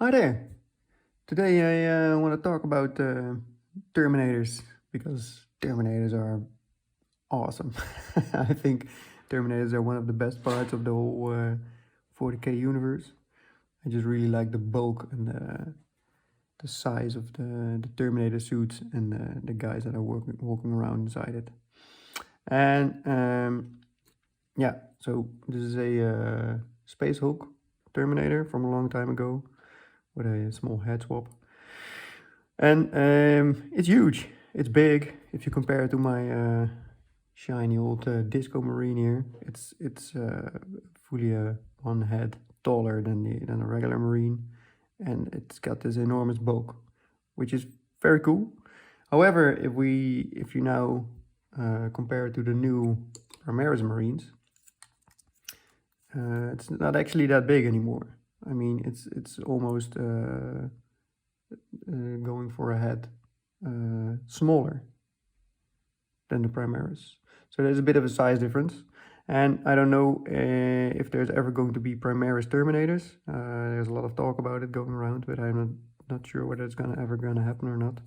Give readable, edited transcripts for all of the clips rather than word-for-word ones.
Hi there. Today I want to talk about Terminators because Terminators are awesome. I think Terminators are one of the best parts of the whole 40k universe. I just really like the bulk and the size of the Terminator suits and the guys that are walking around inside it. And yeah, so this is a Space Hulk Terminator from a long time ago with a small head swap. And it's huge. It's big. If you compare it to my shiny old Disco Marine here, it's fully one head taller than a regular Marine, and it's got this enormous bulk, which is very cool. However, if you now compare it to the new Primaris Marines, it's not actually that big anymore. I mean, it's almost going for a head smaller than the Primaris. So there's a bit of a size difference. And I don't know if there's ever going to be Primaris Terminators. There's a lot of talk about it going around, but I'm not sure whether it's ever gonna happen or not.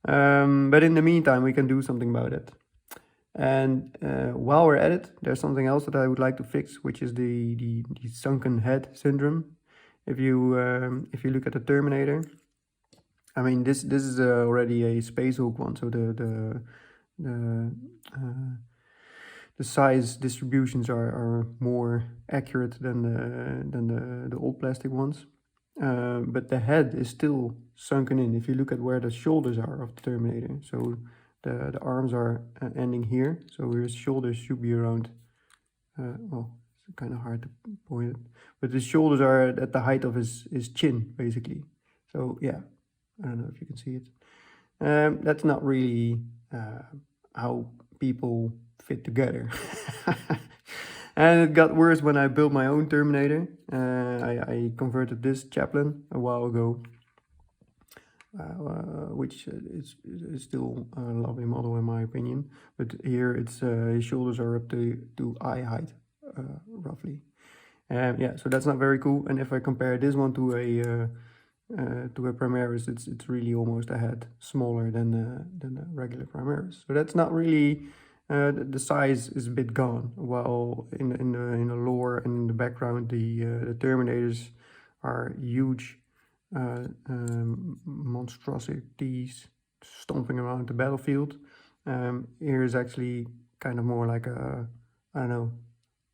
But in the meantime, we can do something about it. And while we're at it, there's something else that I would like to fix, which is the sunken head syndrome. If you look at the Terminator, I mean this is already a Space Hulk one, so the size distributions are more accurate than the old plastic ones. But the head is still sunken in. If you look at where the shoulders are of the Terminator, so the arms are ending here, so his shoulders should be around, well, it's kind of hard to point it, but his shoulders are at the height of his chin, basically. So yeah, I don't know if you can see it. That's not really how people fit together. And it got worse when I built my own Terminator. I converted this chaplain a while ago, which is still a lovely model in my opinion. But here it's his shoulders are up to eye height, roughly. Yeah, so that's not very cool. And if I compare this one to a Primaris, it's really almost a head smaller than a regular Primaris. So that's not really. The size is a bit gone, while in the lore and in the background, the Terminators are huge monstrosities stomping around the battlefield. Here is actually kind of more like a, I don't know,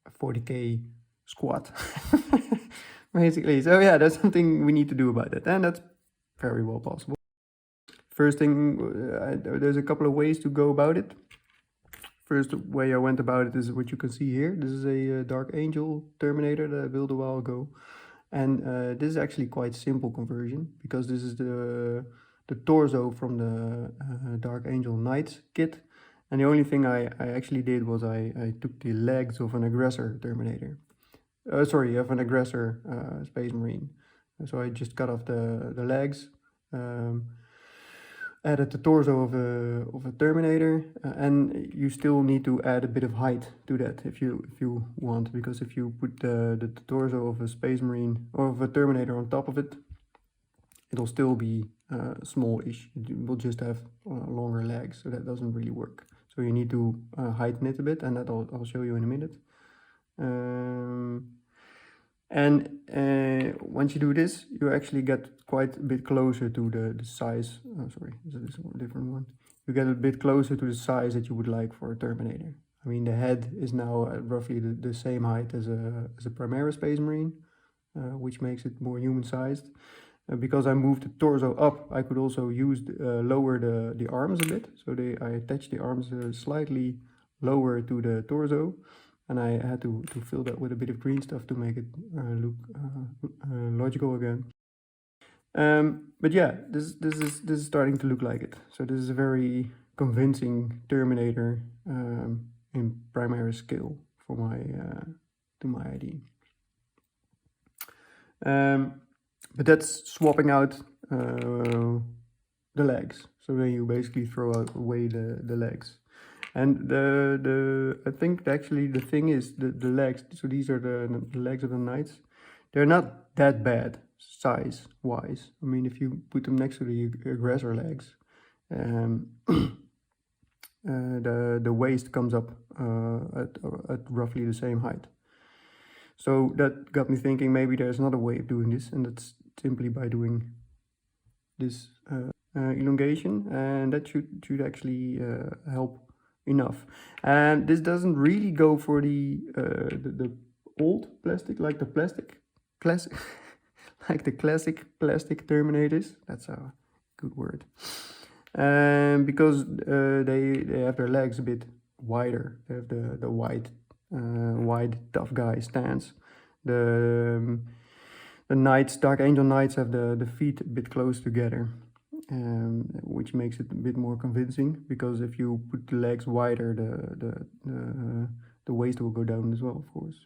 a 40k squad, basically. So yeah, that's something we need to do about it, and that's very well possible. First thing, there's a couple of ways to go about it. First way I went about it is what you can see here. This is a Dark Angel Terminator that I built a while ago. And this is actually quite simple conversion, because this is the torso from the Dark Angel Knights kit. And the only thing I actually did was I took the legs of an aggressor Terminator. Sorry, of an aggressor Space Marine. So I just cut off the legs. Added the torso of a Terminator, and you still need to add a bit of height to that if you want, because if you put the torso of a Space Marine or of a Terminator on top of it, it'll still be small-ish. It will just have longer legs, so that doesn't really work. So you need to heighten it a bit, and that I'll show you in a minute. And once you do this, you actually get quite a bit closer to the size. Oh, sorry, this is a different one. You get a bit closer to the size that you would like for a Terminator. I mean, the head is now roughly the same height as a Primaris Space Marine, which makes it more human-sized. Because I moved the torso up, I could also lower the arms a bit. So I attached the arms slightly lower to the torso. And I had to fill that with a bit of green stuff to make it look logical again. But yeah, this is starting to look like it. So this is a very convincing Terminator in Primaris scale for to my ID. But that's swapping out the legs. So then you basically throw away the legs. And I think actually the thing is the legs. So these are the legs of the knights. They're not that bad. size-wise. I mean, if you put them next to the aggressor legs, the waist comes up at roughly the same height. So that got me thinking maybe there's another way of doing this, and that's simply by doing this elongation, and that should actually help enough. And this doesn't really go for the old plastic, like the classic like the classic plastic Terminators. That's a good word. Because they have their legs a bit wider. They have the wide tough guy stance. The Knights, Dark Angel Knights, have the feet a bit close together, which makes it a bit more convincing, because if you put the legs wider, the waist will go down as well, of course.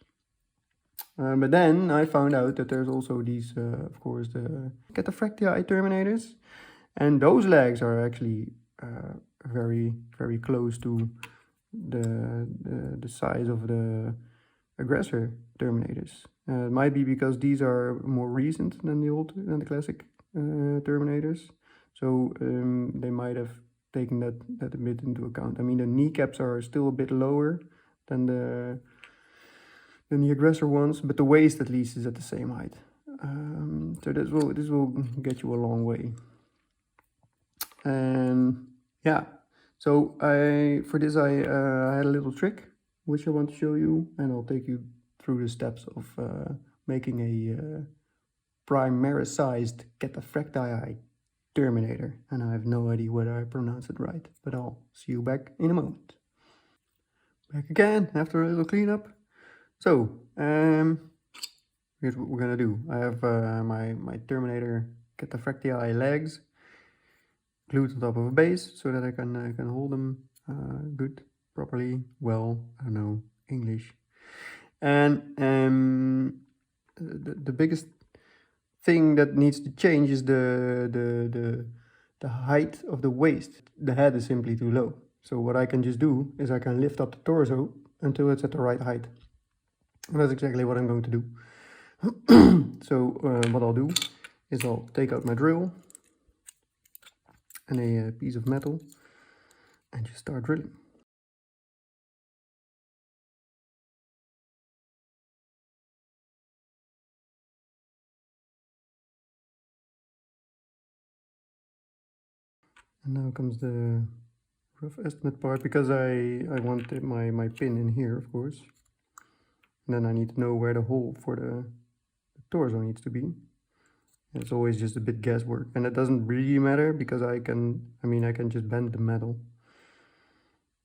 But then I found out that there's also these, of course, the Cataphractii Terminators, and those legs are actually very, very close to the size of the aggressor Terminators. It might be because these are more recent than the classic Terminators, so they might have taken that a bit into account. I mean, the kneecaps are still a bit lower than the aggressor ones, but the waist at least is at the same height. So this will get you a long way. Yeah, so for this I had a little trick which I want to show you, and I'll take you through the steps of making a Primarisized Cataphractii Terminator. And I have no idea whether I pronounced it right, but I'll see you back in a moment. Back again after a little cleanup. So here's what we're gonna do. I have my Terminator Cataphractii legs glued on top of a base so that I can hold them good, properly, well. I don't know English. And the biggest thing that needs to change is the height of the waist. The head is simply too low. So what I can just do is I can lift up the torso until it's at the right height. And that's exactly what I'm going to do. So what I'll do is I'll take out my drill and a piece of metal and just start drilling. And now comes the rough estimate part, because I want my pin in here, of course. And then I need to know where the hole for the torso needs to be. And it's always just a bit guesswork, and it doesn't really matter because I can just bend the metal.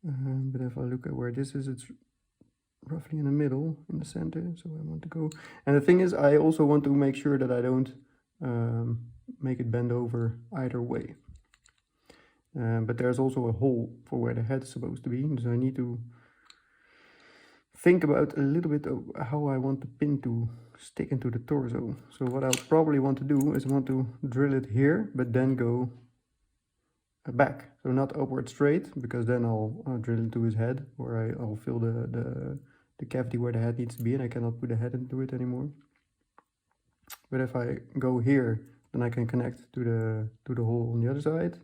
But if I look at where this is, it's roughly in the middle, in the center, so I want to go. And the thing is, I also want to make sure that I don't make it bend over either way. But there's also a hole for where the head is supposed to be, so I need to think about a little bit of how I want the pin to stick into the torso. So what I'll probably want to do is I want to drill it here, but then go back. So not upward straight, because then I'll drill into his head, or I'll fill the cavity where the head needs to be, and I cannot put the head into it anymore. But if I go here, then I can connect to the hole on the other side.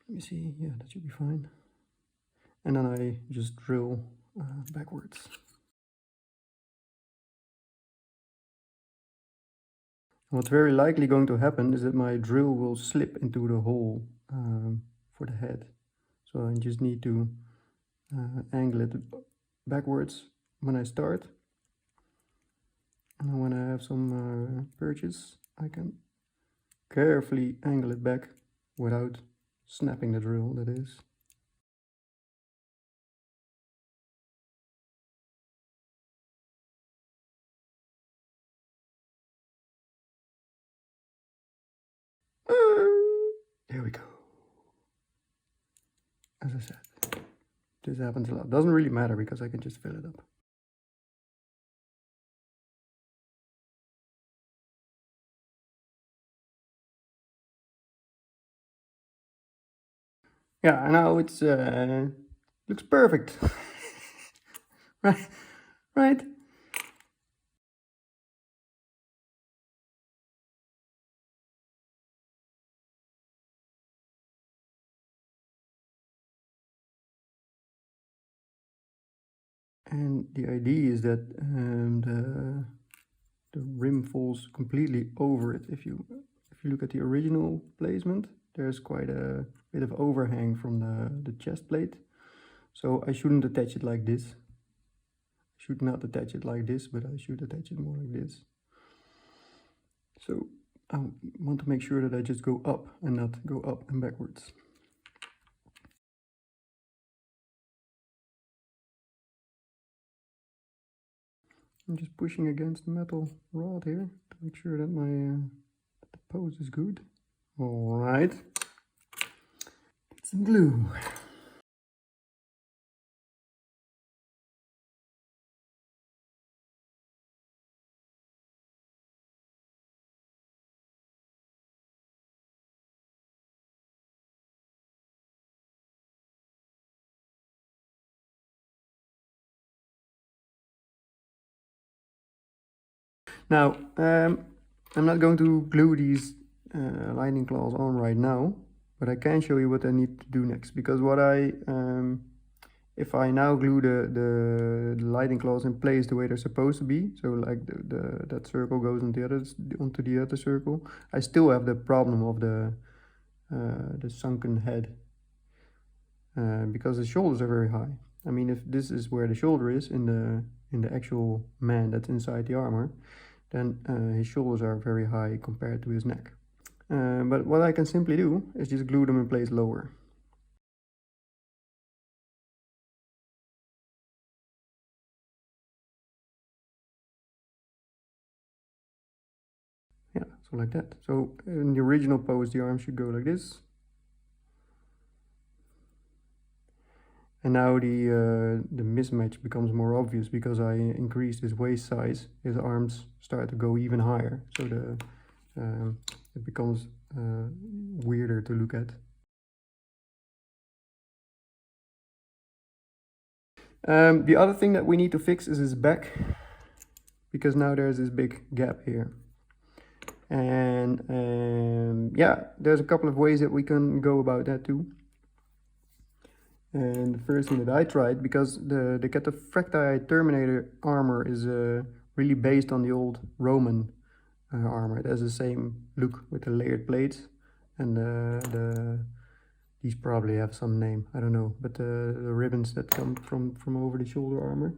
Let me see, yeah, that should be fine. And then I just drill backwards. What's very likely going to happen is that my drill will slip into the hole for the head. So I just need to angle it backwards when I start. And then when I have some purchase, I can carefully angle it back without snapping the drill, that is. There we go. As I said, this happens a lot. Doesn't really matter because I can just fill it up. Yeah, now it's looks perfect. Right, right. And the idea is that the rim falls completely over it. If you look at the original placement, there's quite a bit of overhang from the chest plate. So I shouldn't attach it like this. I should not attach it like this, but I should attach it more like this. So I want to make sure that I just go up and not go up and backwards. I'm just pushing against the metal rod here to make sure that my the pose is good. All right, some glue. Now, I'm not going to glue these lightning claws on right now, but I can show you what I need to do next. Because what if I now glue the lightning claws in place the way they're supposed to be, so like that circle goes onto the other circle, I still have the problem of the sunken head, because the shoulders are very high. I mean, if this is where the shoulder is in the actual man that's inside the armor, then his shoulders are very high compared to his neck. But what I can simply do is just glue them in place lower. Yeah, so like that. So in the original pose, the arm should go like this. And now the mismatch becomes more obvious because I increased his waist size. His arms start to go even higher, so it becomes weirder to look at. The other thing that we need to fix is his back, because now there's this big gap here. And yeah, there's a couple of ways that we can go about that too. And the first thing that I tried, because the Cataphractii Terminator Armour is really based on the old Roman armor. It has the same look with the layered plates, and these probably have some name, I don't know, but the ribbons that come from over the shoulder armor.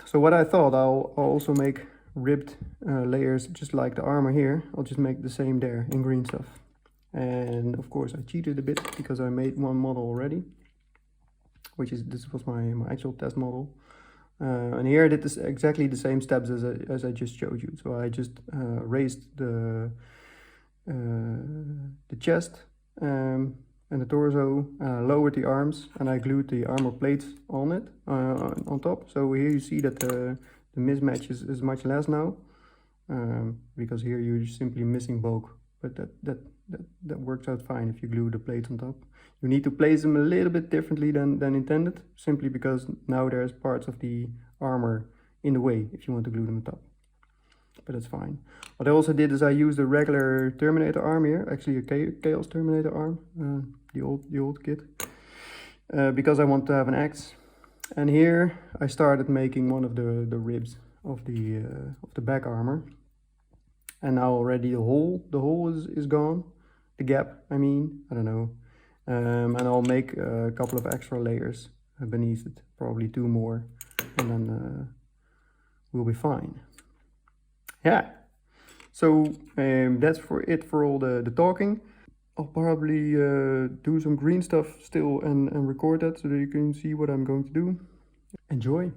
So what I thought, I'll also make ribbed layers just like the armor here. I'll just make the same there in green stuff. And of course I cheated a bit because I made one model already, this was my actual test model. And here I did exactly the same steps as I just showed you. So I just raised the chest and the torso, lowered the arms, and I glued the armor plates on it, on top. So here you see that the mismatch is much less now, because here you're simply missing bulk, but that works out fine if you glue the plates on top. You need to place them a little bit differently than intended, simply because now there's parts of the armor in the way if you want to glue them on top. But that's fine. What I also did is I used a regular Terminator arm here, actually a Chaos Terminator arm, the old kit, because I want to have an axe. And here I started making one of the ribs of the back armor. And now already the hole is gone. The gap, I mean, I don't know. And I'll make a couple of extra layers beneath it, probably 2 more, and then we'll be fine. Yeah, so that's for all the talking. I'll probably do some green stuff still and record that so that you can see what I'm going to do. Enjoy.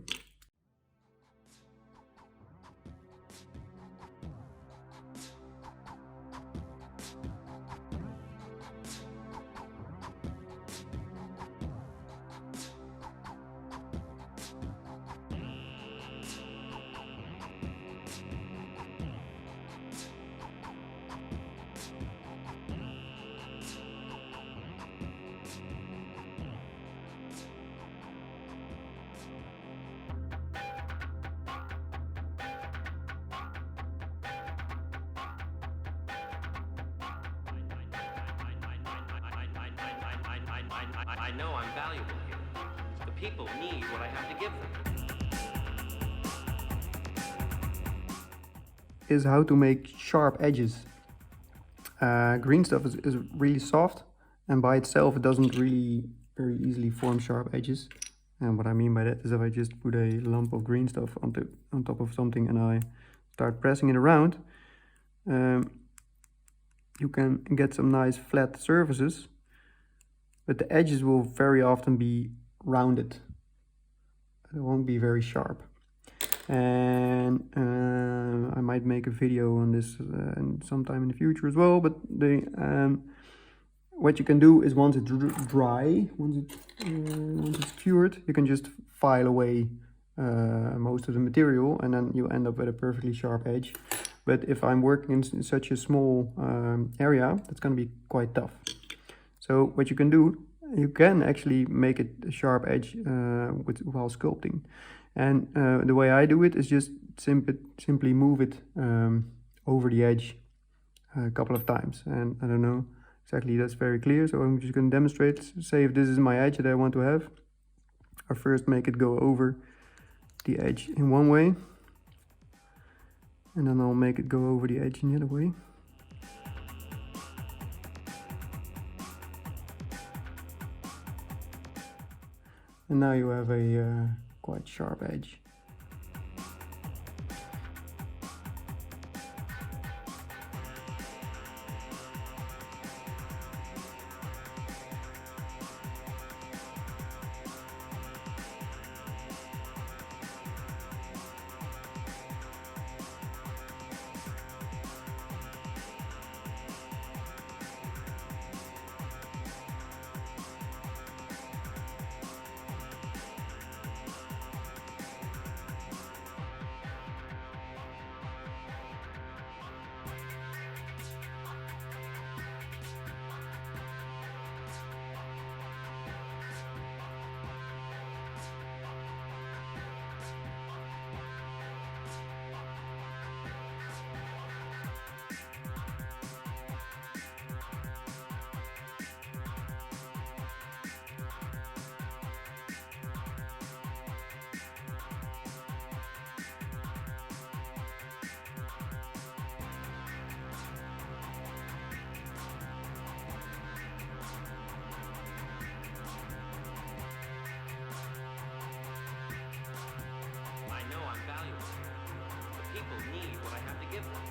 I know I'm valuable here. The People need what I have to give them. Is how to make sharp edges. Green stuff is really soft, and by itself it doesn't really very easily form sharp edges. And what I mean by that is if I just put a lump of green stuff on top of something and I start pressing it around, you can get some nice flat surfaces, but the edges will very often be rounded. It won't be very sharp. And I might make a video on this sometime in the future as well, but what you can do is once it's dry, once it's cured, you can just file away most of the material, and then you end up with a perfectly sharp edge. But if I'm working in such a small area, that's going to be quite tough. So what you can do, you can actually make it a sharp edge while sculpting. And the way I do it is just simply move it over the edge a couple of times. And I don't know exactly, that's very clear. So I'm just going to demonstrate. Say if this is my edge that I want to have, I first make it go over the edge in one way, and then I'll make it go over the edge in the other way. And now you have a quite sharp edge. People need what I have to give them.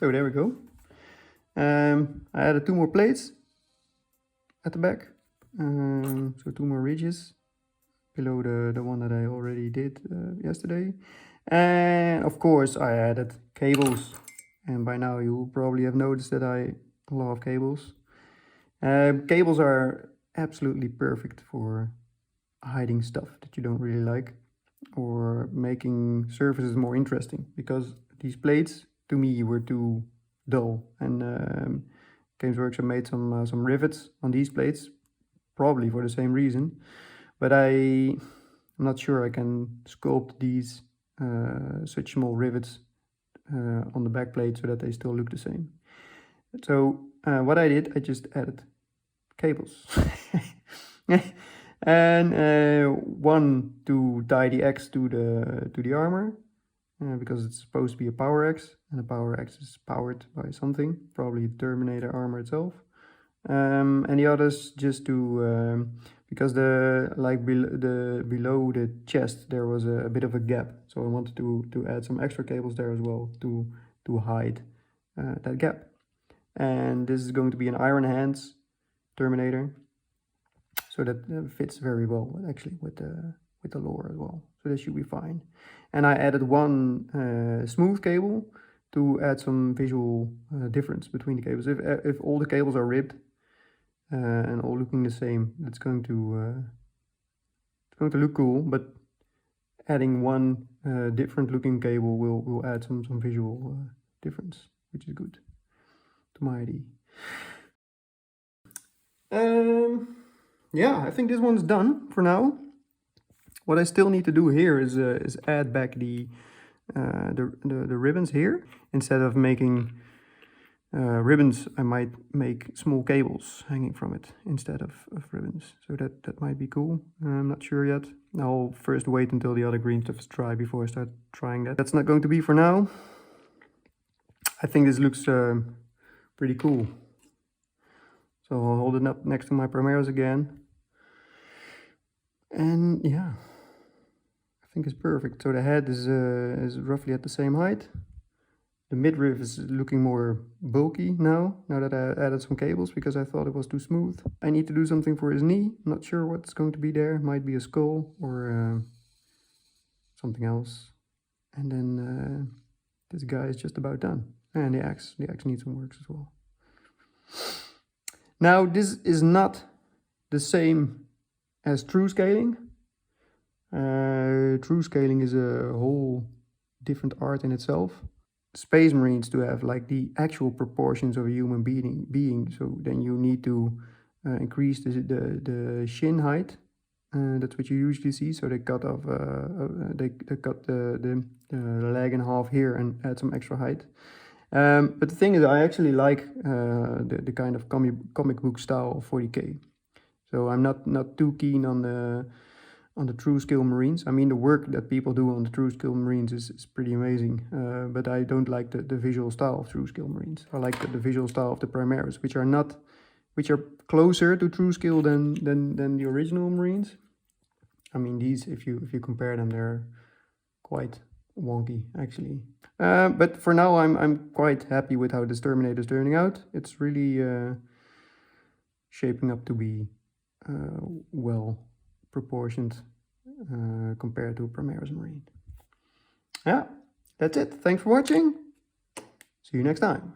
So there we go. I added 2 more plates at the back. So 2 more ridges below the one that I already did yesterday. And of course I added cables. And by now you will probably have noticed that I love cables. Cables are absolutely perfect for hiding stuff that you don't really like, or making surfaces more interesting, because these plates to me were too dull. And Games Workshop made some rivets on these plates, probably for the same reason, but I'm not sure I can sculpt these such small rivets on the back plate so that they still look the same. So what I did, I just added cables. And one to tie the axe to the armor, because it's supposed to be a power axe, and a power axe is powered by something, probably Terminator Armour itself. And the others just to because below the chest there was a bit of a gap, so I wanted to add some extra cables there as well to hide that gap. And this is going to be an iron hands Terminator, so that fits very well actually with the lore as well. So this should be fine. And I added 1 smooth cable to add some visual difference between the cables. If all the cables are ribbed and all looking the same, it's going to look cool. But adding 1 different looking cable will add some visual difference, which is good to my idea. Yeah, I think this one's done for now. What I still need to do here is add back the ribbons here. Instead of making ribbons, I might make small cables hanging from it instead of ribbons. So that might be cool. I'm not sure yet. I'll first wait until the other green stuff is dry before I start trying that. That's not going to be for now. I think this looks pretty cool. So I'll hold it up next to my Primaris again. And yeah, I think it's perfect. So the head is roughly at the same height. The midriff is looking more bulky now that I added some cables, because I thought it was too smooth. I need to do something for his knee. I'm not sure what's going to be there. Might be a skull or something else. And then this guy is just about done. And the axe needs some work as well. Now this is not the same as true scaling. True scaling is a whole different art in itself. Space Marines do have like the actual proportions of a human being, so then you need to increase the shin height. That's what you usually see. So they cut off, they cut the leg in half here and add some extra height. But the thing is, I actually like the kind of comic book style of 40k. So I'm not too keen on the true scale Marines. I mean, the work that people do on the true scale Marines is pretty amazing. But I don't like the visual style of true scale Marines. I like the visual style of the Primaris, which are closer to true scale than the original Marines. I mean, these, if you compare them, they're quite wonky actually. But for now, I'm quite happy with how this Terminator is turning out. It's really shaping up to be well proportioned compared to a Primaris Marine. Yeah, that's it. Thanks for watching. See you next time.